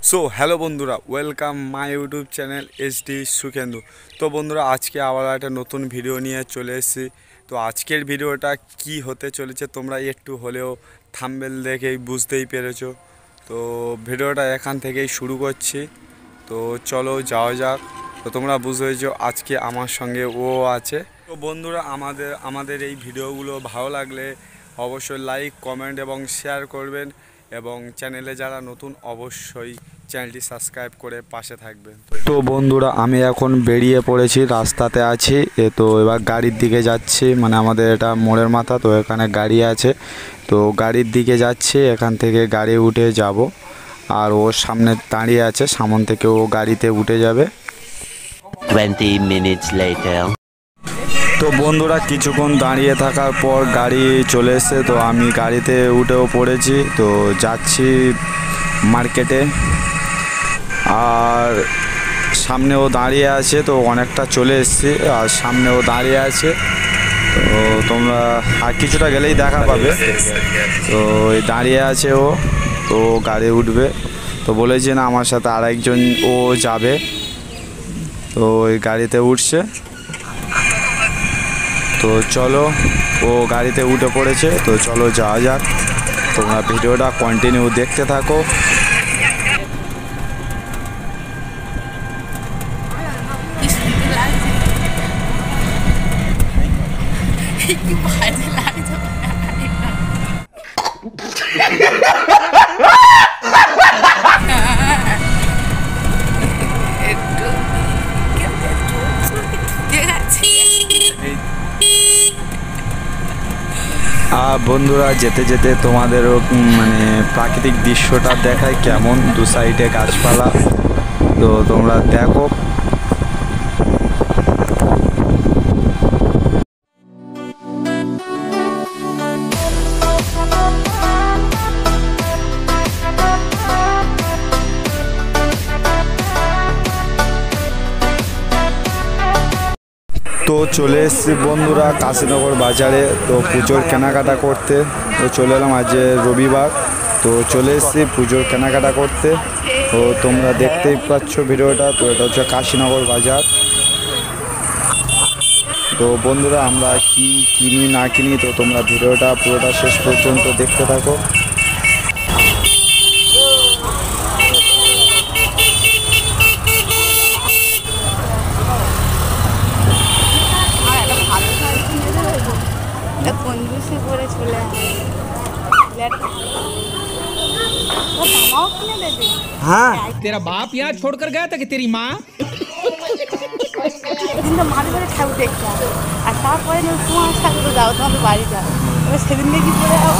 So hello বন্ধুরা, welcome my YouTube channel HD Sukhendu. তো বন্ধুরা, আজকে আবার একটা নতুন ভিডিও নিয়ে চলে এসেছি। তো আজকের ভিডিওটা কি হতে চলেছে তোমরা একটু হলেও থাম্বনেল দেখেই বুঝতেই পেরেছো। তো ভিডিওটা এখান থেকেই শুরু করছি। তো চলো যাওয়া যাক। তো তোমরা বুঝেছো আজকে আমার সঙ্গে ও আছে। তো বন্ধুরা, আমাদের এই ভিডিওগুলো ভালো লাগলে অবশ্যই লাইক, কমেন্ট এবং শেয়ার করবেন, এবং চ্যানেলে যারা নতুন অবশ্যই চ্যানেলটি সাবস্ক্রাইব করে পাশে থাকবেন। তো বন্ধুরা, আমি এখন বেরিয়ে পড়েছি, রাস্তাতে আছি। তো এবার গাড়ির দিকে যাচ্ছি, মানে আমাদের এটা মোড়ের মাথা, তো এখানে গাড়ি আছে। তো গাড়ির দিকে যাচ্ছি, এখান থেকে গাড়ি উঠে যাব। আর ওর সামনে দাঁড়িয়ে আছে, সামন থেকে ও গাড়িতে উঠে যাবে। 20 minutes later. তো বন্ধুরা, কিছুক্ষণ দাঁড়িয়ে থাকার পর গাড়ি চলে এসেছে। তো আমি গাড়িতে উঠেও পড়েছি। তো যাচ্ছি মার্কেটে। আর সামনেও দাঁড়িয়ে আছে, তো অনেকটা চলে এসেছি। আর সামনেও দাঁড়িয়ে আছে, তো তোমরা আর কিছুটা গেলেই দেখা পাবে। তো এই দাঁড়িয়ে আছে ও, তো গাড়ি উঠবে। তো বলেছে না আমার সাথে আরেকজন ও যাবে, তো ওই গাড়িতে উঠছে। তো চলো, ও গাড়িতে উঠে পড়েছে। তো চলো যাওয়া যাক। তোমরা ভিডিওটা কন্টিনিউ দেখতে থাকো। বন্ধুরা, যেতে যেতে তোমাদেরও মানে প্রাকৃতিক দৃশ্যটা দেখায় কেমন, দু সাইডে গাছপালা। তো তোমরা দেখো। তো চলে এসেছি বন্ধুরা কাশীনগর বাজারে, তো পুজোর কেনাকাটা করতে। তো চলে এলাম, আজ রবিবার। তো চলে এসেছি পুজোর কেনাকাটা করতে। তো তোমরা দেখতেই পাচ্ছ ভিডিওটা। তো এটা হচ্ছে কাশীনগর বাজার। তো বন্ধুরা, আমরা কি কিনি না কিনি, তো তোমরা ভিডিওটা পুরোটা শেষ পর্যন্ত দেখতে থাকো। हाँ तेरा बाप यहाँ छोड़कर गया था कि तेरी माँ কিন্তু মাঝে মাঝে ঠাকুর দেখতে হবে। আর তারপরে তোমার ঠাকুর যাও, তোমাদের বাড়ি যাও, এবার সেদিন দেখি পরে যাও।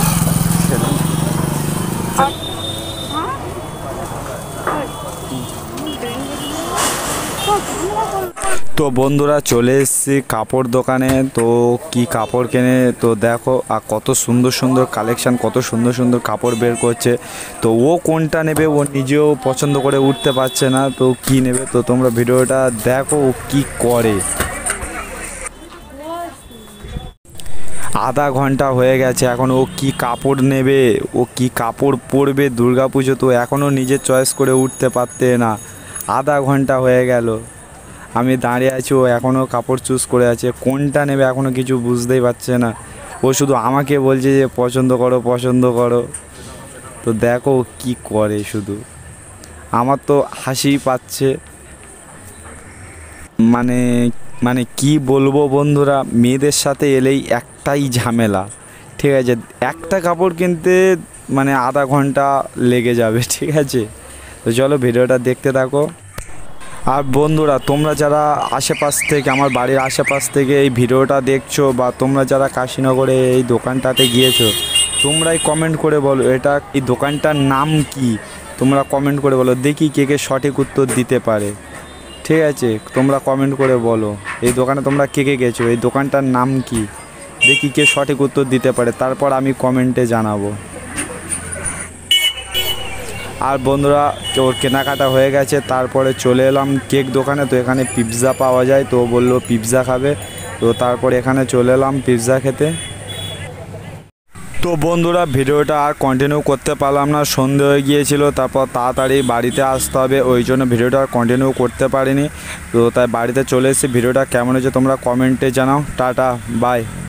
তো বন্ধুরা, চলে এসেছি কাপড় দোকানে। তো কি কাপড় কেনে, তো দেখো। আর কত সুন্দর সুন্দর কালেকশান, কত সুন্দর সুন্দর কাপড় বের করছে। তো ও কোনটা নেবে ও নিজেও পছন্দ করে উঠতে পারছে না, তো কি নেবে। তো তোমরা ভিডিওটা দেখো ও কী করে। আধা ঘন্টা হয়ে গেছে, এখন ও কি কাপড় নেবে, ও কি কাপড় পরবে দুর্গা পুজো, তো এখনও নিজের চয়েস করে উঠতে পারতে না। আধা ঘন্টা হয়ে গেল, আমি দাঁড়িয়ে আছি, ও এখনও কাপড় চুজ করে আছে। কোনটা নেবে এখনও কিছু বুঝতেই পারছে না। ও শুধু আমাকে বলছে যে পছন্দ করো পছন্দ করো। তো দেখো ও কী করে, শুধু আমার তো হাসিই পাচ্ছে। মানে মানে কি বলবো বন্ধুরা, মেয়েদের সাথে এলেই একটাই ঝামেলা, ঠিক আছে। একটা কাপড় কিনতে মানে আধা ঘন্টা লেগে যাবে, ঠিক আছে। তো চলো ভিডিওটা দেখতে থাকো। আর বন্ধুরা, তোমরা যারা আশেপাশ থেকে, আমার বাড়ির আশেপাশ থেকে এই ভিডিওটা দেখছো, বা তোমরা যারা কাশীনগরে এই দোকানটাতে গিয়েছো, তোমরাই কমেন্ট করে বলো এটা এই দোকানটার নাম কি। তোমরা কমেন্ট করে বলো, দেখি কে কে সঠিক উত্তর দিতে পারে, ঠিক আছে। তোমরা কমেন্ট করে বলো এই দোকানে তোমরা কে কে গেছো, এই দোকানটার নাম কি, দেখি কে সঠিক উত্তর দিতে পারে, তারপর আমি কমেন্টে জানাবো। আর বন্ধুরা, ওর কেনাকাটা হয়ে গেছে, তারপরে চলে এলাম কেক দোকানে। তো এখানে পিৎজা পাওয়া যায়, তো বললো পিৎজা খাবে। তো তারপরে এখানে চলে এলাম পিৎজা খেতে। তো বন্ধুরা ভিডিওটা আর কন্টিনিউ করতে পারলাম না, সন্ধে হয়ে গিয়েছিল, তারপর তাড়াতাড়ি বাড়িতে আসতে হবে, ওই জন্য ভিডিওটা আর কন্টিনিউ করতে পারিনি। তো তাই বাড়িতে চলে এসেছি। ভিডিওটা কেমন হয়েছে তোমরা কমেন্টে জানাও। Tata, by.